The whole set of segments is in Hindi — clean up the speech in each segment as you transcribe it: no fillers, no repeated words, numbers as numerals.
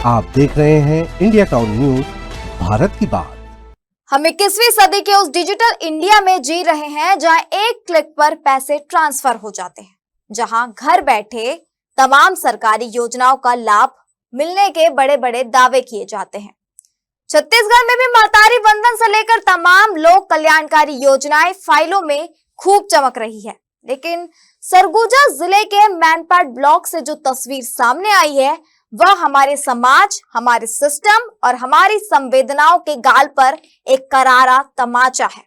आप देख रहे हैं इंडिया टाउन न्यूज, भारत की बात। हम 21वीं सदी के उस डिजिटल इंडिया में जी रहे हैं जहां एक क्लिक पर पैसे ट्रांसफर हो जाते हैं, जहां घर बैठे तमाम सरकारी योजनाओं का लाभ मिलने के बड़े बड़े दावे किए जाते हैं। छत्तीसगढ़ में भी महतारी वंदन से लेकर तमाम लोक कल्याणकारी योजनाएं फाइलों में खूब चमक रही है, लेकिन सरगुजा जिले के मैनपाट ब्लॉक से जो तस्वीर सामने आई है वह हमारे समाज, हमारे सिस्टम और हमारी संवेदनाओं के गाल पर एक करारा तमाचा है।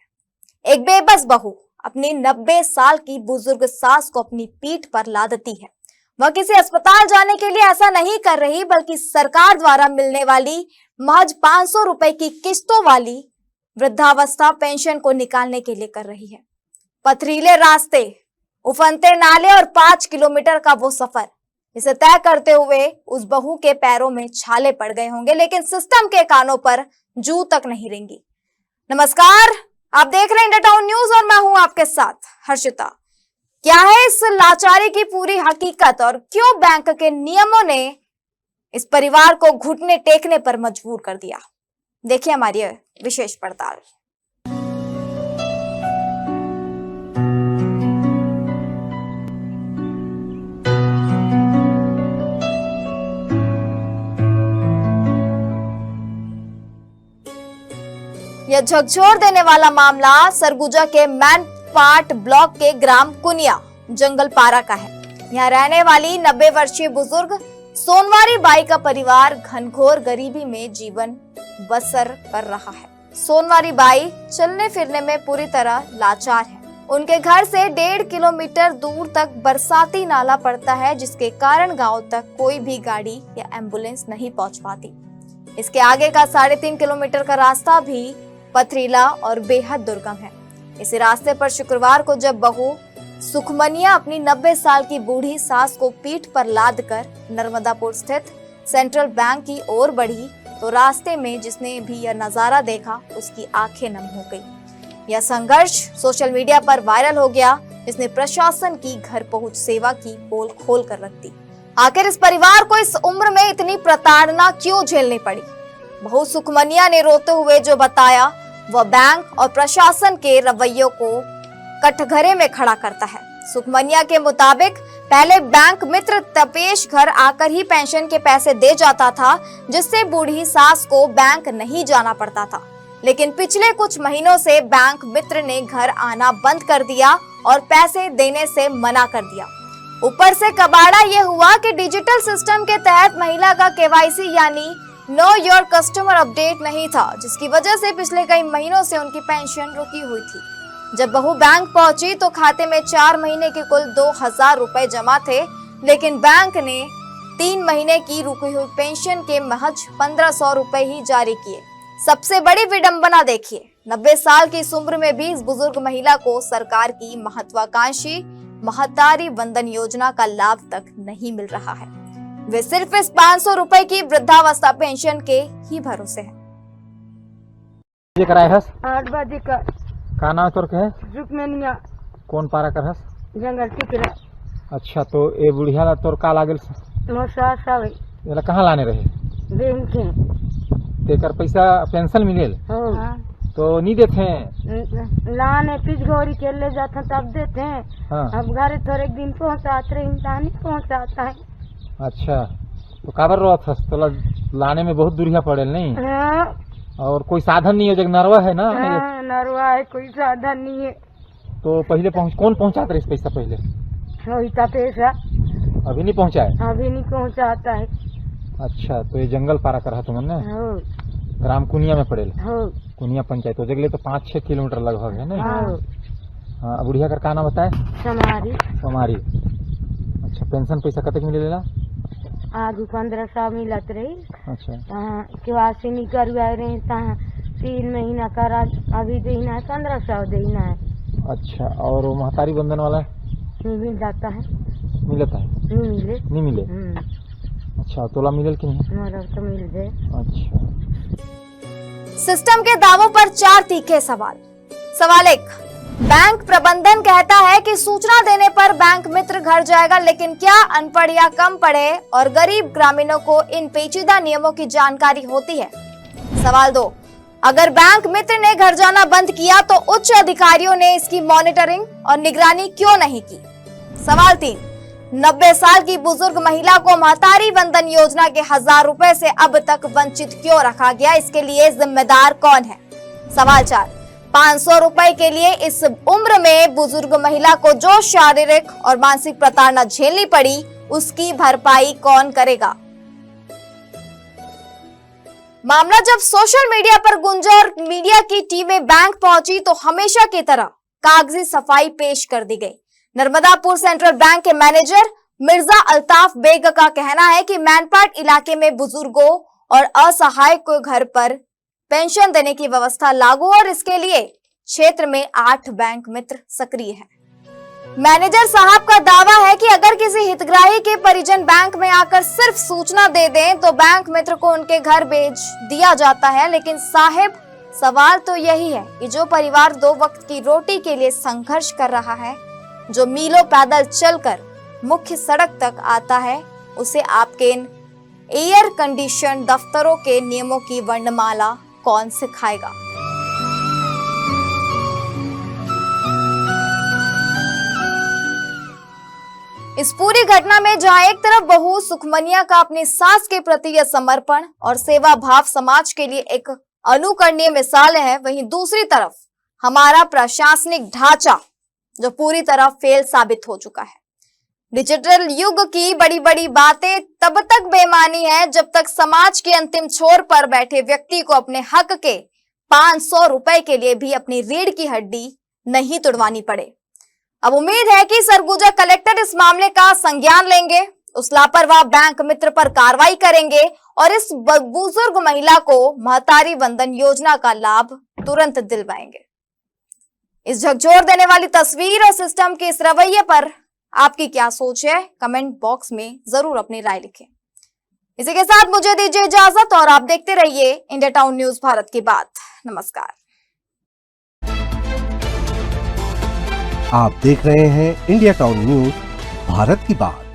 एक बेबस बहू अपनी 90 साल की बुजुर्ग सास को अपनी पीठ पर लादती है। वह किसी अस्पताल जाने के लिए ऐसा नहीं कर रही, बल्कि सरकार द्वारा मिलने वाली महज 500 रुपए की किस्तों वाली वृद्धावस्था पेंशन को निकालने के लिए कर रही है। पथरीले रास्ते, उफनते नाले और 5 किलोमीटर का वो सफर, इसे तय करते हुए उस बहू के पैरों में छाले पड़ गए होंगे, लेकिन सिस्टम के कानों पर जू तक नहीं रेंगी। नमस्कार, आप देख रहे हैं इंडिया टाउन न्यूज और मैं हूं आपके साथ हर्षिता। क्या है इस लाचारी की पूरी हकीकत और क्यों बैंक के नियमों ने इस परिवार को घुटने टेकने पर मजबूर कर दिया? देखिए हमारी विशेष पड़ताल। यह झकझोर देने वाला मामला सरगुजा के मैनपाट ब्लॉक के ग्राम कुनिया जंगल पारा का है। यहाँ रहने वाली 90 वर्षीय बुजुर्ग सोनवारी बाई का परिवार घनघोर गरीबी में जीवन बसर कर रहा है। सोनवारी बाई चलने फिरने में पूरी तरह लाचार है। उनके घर से 1.5 किलोमीटर दूर तक बरसाती नाला पड़ता है, जिसके कारण गांव तक कोई भी गाड़ी या एम्बुलेंस नहीं पहुंच पाती। इसके आगे का 3.5 किलोमीटर का रास्ता भी पथरीला और बेहद दुर्गम है। इसी रास्ते पर शुक्रवार को जब बहू सुखमनिया अपनी 90 साल की बूढ़ी सास को पीठ पर लादकर नर्मदापुर स्थित सेंट्रल बैंक की ओर बढ़ी, तो रास्ते में जिसने भी यह नजारा देखा उसकी आंखें नम हो गई। यह संघर्ष सोशल मीडिया पर वायरल हो गया, जिसने प्रशासन की घर पहुंच सेवा की पोल खोल कर रख दी। आखिर इस परिवार को इस उम्र में इतनी प्रताड़ना क्यों झेलनी पड़ी? बहू सुखमनिया ने रोते हुए जो बताया वह बैंक और प्रशासन के रवैयों को कटघरे में खड़ा करता है। सुखमनिया के मुताबिक पहले बैंक मित्र तपेश घर आकर ही पेंशन के पैसे दे जाता था, जिससे बूढ़ी सास को बैंक नहीं जाना पड़ता था। लेकिन पिछले कुछ महीनों से बैंक मित्र ने घर आना बंद कर दिया और पैसे देने से मना कर दिया। ऊपर से कबाड़ा ये हुआ कि डिजिटल सिस्टम के तहत महिला का केवाईसी यानी नो योर कस्टमर अपडेट नहीं था, जिसकी वजह से पिछले कई महीनों से उनकी पेंशन रुकी हुई थी। जब बहू बैंक पहुंची तो खाते में 4 महीने के कुल 2000 रुपए जमा थे, लेकिन बैंक ने 3 महीने की रुकी हुई पेंशन के महज 1500 रुपए ही जारी किए। सबसे बड़ी विडंबना देखिए, 90 साल की इस उम्र में भी इस बुजुर्ग महिला को सरकार की महत्वाकांक्षी महतारी वंदन योजना का लाभ तक नहीं मिल रहा है। वे सिर्फ इस 500 रुपए की वृद्धावस्था पेंशन के ही भरोसे हैं। ये कराए हस 8 बजे का का नाम तोर के है? जुकमेनिया कौन पारा कर हस? जंगल टिकरा। अच्छा, तो ए बुढ़िया ला तोर का लागल से? मोर सास आवे एला कहाँ लाने रहे? बैंक के तेकर पैसा पेंशन मिलेल हो तो नहीं देते हैं? लाने पिछगोरी के ले जाते तब देते हैं। हाँ। अब घर थोड़े दिन पहुँचाते रहे, इंसान नहीं पहुँचाता है। अच्छा, तो काबर रोत हस? तो लाने में बहुत दूरिया पड़ेल नहीं? हाँ, और कोई साधन नहीं है, जब नरवा है ना? हाँ, नरवा है, कोई साधन नहीं है। तो पहले कौन पहुँचाता रहे इस पैसा पहले? वही पैसा अभी नहीं पहुँचाए? अभी नहीं पहुँचाता है। अच्छा, तो ये जंगल पारा कर तुमने हो ग्राम कुनिया में पड़ेल? हो कुनिया पंचायत हो जगले तो 5-6 किलोमीटर लगभग है ना? हो हाँ, बुढ़िया का नाम बताए? समारी हमारी। अच्छा, पेंशन पैसा कतक मिलेला? आगे 1500 मिलत रही। अच्छा, केवासी नहीं करवाए रहे 3 महीना करा, अभी देना है 1500 देना है। अच्छा, और वो महतारी बंधन वाला नहीं मिल जाता है? मिलता है? नहीं मिले। अच्छा, तोला मिलल कि नहीं? मोर तो मिल गए। अच्छा, सिस्टम के दावों पर 4 तीखे सवाल। सवाल 1, बैंक प्रबंधन कहता है कि सूचना देने पर बैंक मित्र घर जाएगा, लेकिन क्या अनपढ़ या कम पढ़े और गरीब ग्रामीणों को इन पेचीदा नियमों की जानकारी होती है? सवाल 2, अगर बैंक मित्र ने घर जाना बंद किया तो उच्च अधिकारियों ने इसकी मॉनिटरिंग और निगरानी क्यों नहीं की? सवाल 3, 90 साल की बुजुर्ग महिला को महतारी वंदन योजना के 1000 रुपए से अब तक वंचित क्यों रखा गया? इसके लिए जिम्मेदार कौन है? सवाल 4, 500 रुपए के लिए इस उम्र में बुजुर्ग महिला को जो शारीरिक और मानसिक प्रताड़ना झेलनी पड़ी, उसकी भरपाई कौन करेगा? मामला जब सोशल मीडिया पर गूंजा और मीडिया की टीमें बैंक पहुंची तो हमेशा की तरह कागजी सफाई पेश कर दी गई। नर्मदापुर सेंट्रल बैंक के मैनेजर मिर्जा अल्ताफ बेग का कहना है कि मैनपाट इलाके में बुजुर्गों और असहाय को घर पर पेंशन देने की व्यवस्था लागू और इसके लिए क्षेत्र में 8 बैंक मित्र सक्रिय हैं। मैनेजर साहब का दावा है कि अगर किसी हितग्राही के परिजन बैंक में आकर सिर्फ सूचना दे दें तो बैंक मित्र को उनके घर भेज दिया जाता है। लेकिन साहब, सवाल तो यही है कि जो परिवार 2 वक्त की रोटी के लिए संघर्ष कर रहा है, जो मीलों पैदल चलकर मुख्य सड़क तक आता है, उसे आपके इन एयर कंडीशन दफ्तरों के नियमों की वर्णमाला कौन सिखाएगा? इस पूरी घटना में जहां एक तरफ बहू सुखमनिया का अपनी सास के प्रति यह समर्पण और सेवा भाव समाज के लिए एक अनुकरणीय मिसाल है, वहीं दूसरी तरफ हमारा प्रशासनिक ढांचा जो पूरी तरह फेल साबित हो चुका है। डिजिटल युग की बड़ी बड़ी बातें तब तक बेमानी है जब तक समाज के अंतिम छोर पर बैठे व्यक्ति को अपने हक के 500 रुपए के लिए भी अपनी रीढ़ की हड्डी नहीं तुड़वानी पड़े। अब उम्मीद है कि सरगुजा कलेक्टर इस मामले का संज्ञान लेंगे, उस लापरवाह बैंक मित्र पर कार्रवाई करेंगे और इस बुजुर्ग महिला को महतारी वंदन योजना का लाभ तुरंत दिलवाएंगे। इस झकझोर देने वाली तस्वीर और सिस्टम के इस रवैये पर आपकी क्या सोच है? कमेंट बॉक्स में जरूर अपनी राय लिखें। इसी के साथ मुझे दीजिए इजाजत और आप देखते रहिए इंडिया टाउन न्यूज भारत की बात। नमस्कार। आप देख रहे हैं इंडिया टाउन न्यूज भारत की बात।